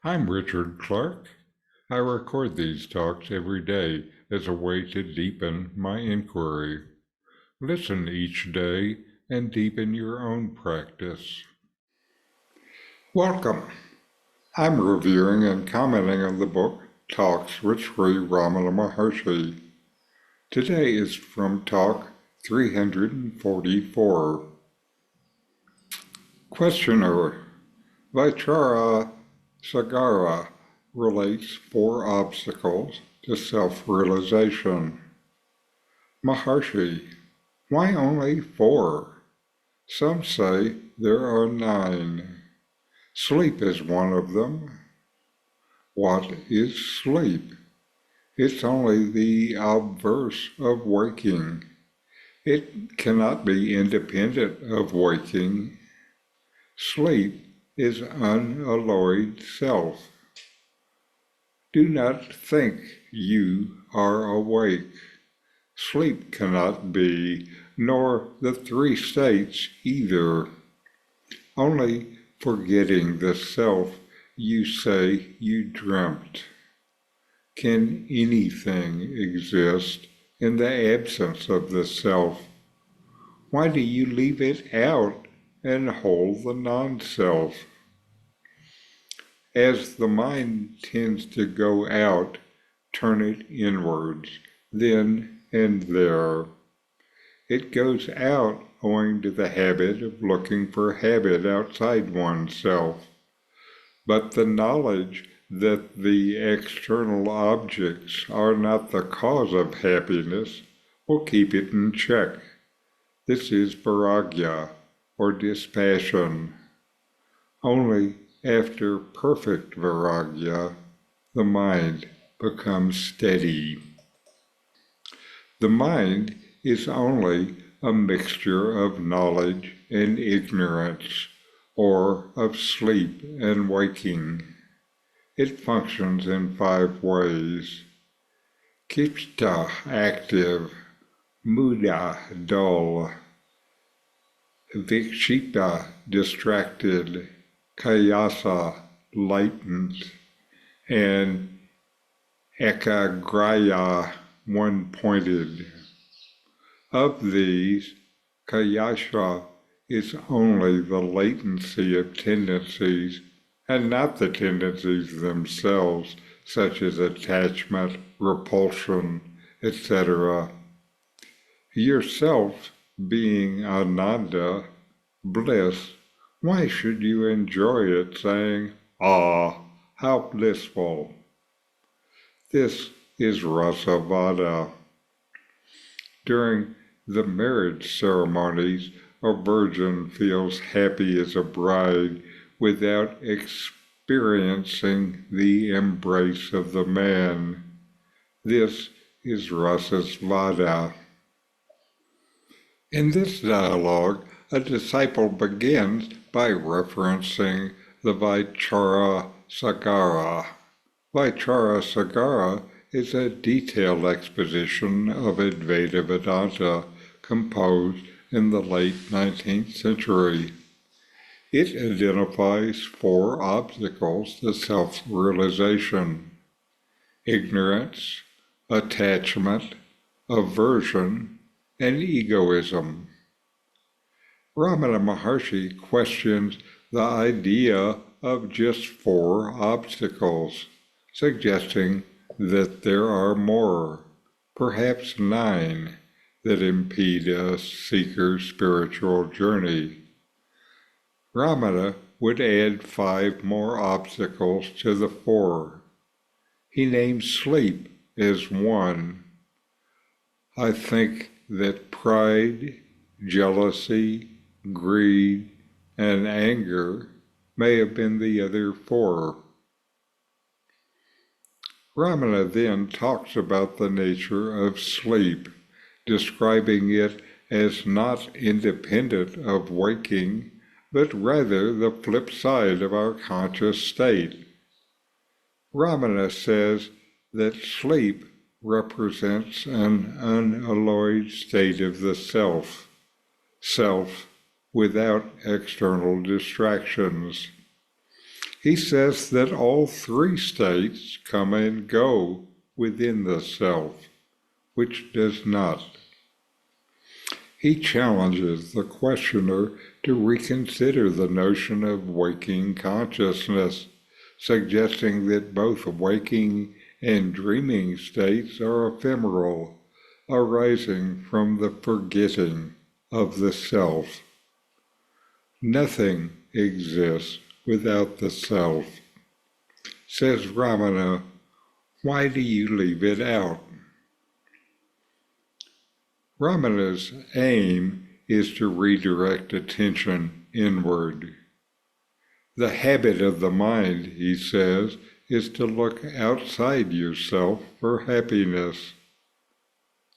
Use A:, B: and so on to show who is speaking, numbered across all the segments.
A: I'm Richard Clarke. I record these talks every day as a way to deepen my inquiry. Listen each day and deepen your own practice. Welcome. I'm reviewing and commenting on the book Talks with Sri Ramana Maharshi. Today is from Talk 344. Questioner. Vichara Sagara relates 4 obstacles to self-realization. Maharshi, why only 4? Some say there are 9. Sleep is one of them. What is sleep? It's only the obverse of waking. It cannot be independent of waking. Sleep is unalloyed self. Do not think you are awake. Sleep cannot be, nor the 3 states either. Only forgetting the self you say you dreamt. Can anything exist in the absence of the self? Why do you leave it out and hold the non-self? As the mind tends to go out, turn it inwards, then and there. It goes out owing to the habit of looking for habit outside oneself. But the knowledge that the external objects are not the cause of happiness will keep it in check. This is vairagya, or dispassion. Only after perfect vairagya, the mind becomes steady. The mind is only a mixture of knowledge and ignorance, or of sleep and waking. It functions in 5 ways. Chitta active, mudha dull, vikshita distracted, kayasa latent, and ekagraya one-pointed. Of these, kayasha is only the latency of tendencies and not the tendencies themselves, such as attachment, repulsion, etc. Yourself being ananda, bliss, why should you enjoy it saying, "Ah, how blissful"? This is rasavada. During the marriage ceremonies, a virgin feels happy as a bride without experiencing the embrace of the man. This is rasasvada. In this dialogue, a disciple begins by referencing the Vichara Sagara. Vichara Sagara is a detailed exposition of Advaita Vedanta composed in the late 19th century. It identifies 4 obstacles to self-realization: ignorance, attachment, aversion, and egoism. Ramana Maharshi questions the idea of just 4 obstacles, suggesting that there are more, perhaps 9, that impede a seeker's spiritual journey. Ramana would add 5 more obstacles to the 4. He names sleep as one. I think that pride, jealousy, greed, and anger may have been the other 4. Ramana then talks about the nature of sleep, describing it as not independent of waking, but rather the flip side of our conscious state. Ramana says that sleep represents an unalloyed state of the self without external distractions. He says that all three states come and go within the self, which does not. He challenges the questioner to reconsider the notion of waking consciousness, suggesting that both waking and dreaming states are ephemeral, arising from the forgetting of the self. Nothing exists without the self. Says Ramana, why do you leave it out? Ramana's aim is to redirect attention inward. The habit of the mind, he says, is to look outside yourself for happiness.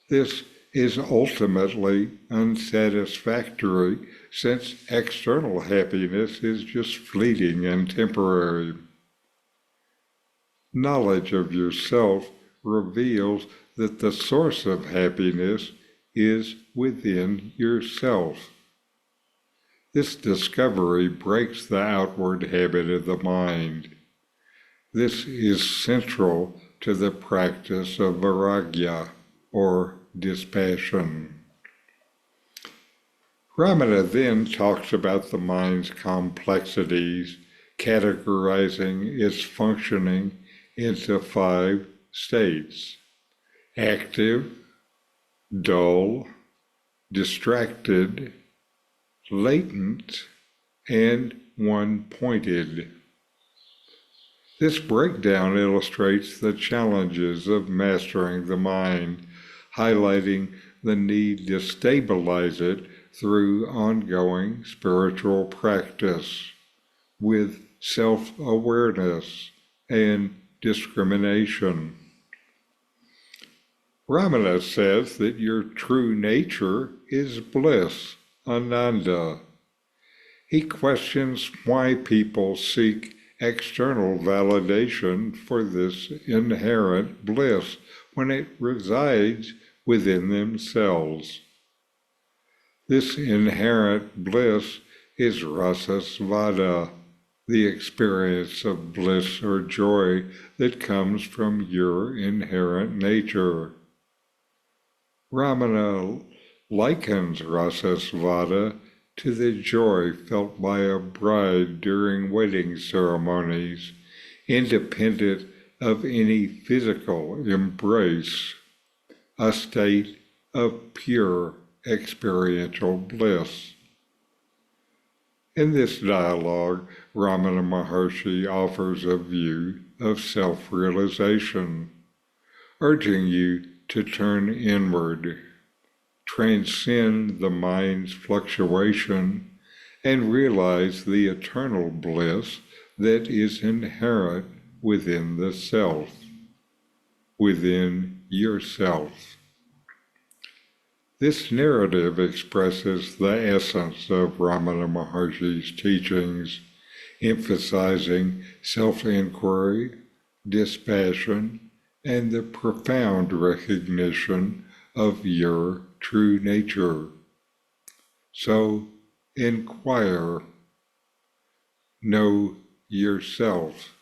A: This is ultimately unsatisfactory, since external happiness is just fleeting and temporary. Knowledge of yourself reveals that the source of happiness is within yourself. This discovery breaks the outward habit of the mind. This is central to the practice of vairagya, or dispassion. Ramana then talks about the mind's complexities, categorizing its functioning into 5 states: active, dull, distracted, latent, and one-pointed. This breakdown illustrates the challenges of mastering the mind, highlighting the need to stabilize it through ongoing spiritual practice with self-awareness and discrimination. Ramana says that your true nature is bliss, ananda. He questions why people seek external validation for this inherent bliss when it resides within themselves. This inherent bliss is rasasvada, the experience of bliss or joy that comes from your inherent nature. Ramana likens rasasvada to the joy felt by a bride during wedding ceremonies, independent of any physical embrace, a state of pure experiential bliss. In this dialogue, Ramana Maharshi offers a view of self-realization, urging you to turn inward, transcend the mind's fluctuation, and realize the eternal bliss that is inherent within the self, within yourself. This narrative expresses the essence of Ramana Maharshi's teachings, emphasizing self-inquiry, dispassion, and the profound recognition of your true nature. So, inquire, know yourself,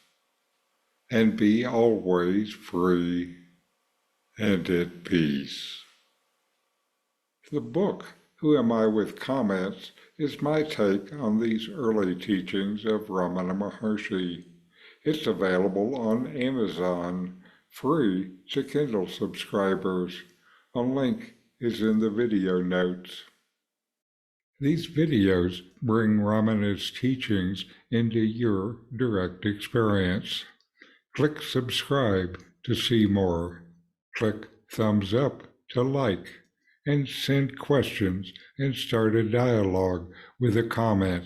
A: and be always free and at peace. The book, Who Am I with Comments, is my take on these early teachings of Ramana Maharshi. It's available on Amazon, free to Kindle subscribers. A link is in the video notes. These videos bring Ramana's teachings into your direct experience. Click subscribe to see more. Click thumbs up to like, and send questions and start a dialogue with a comment.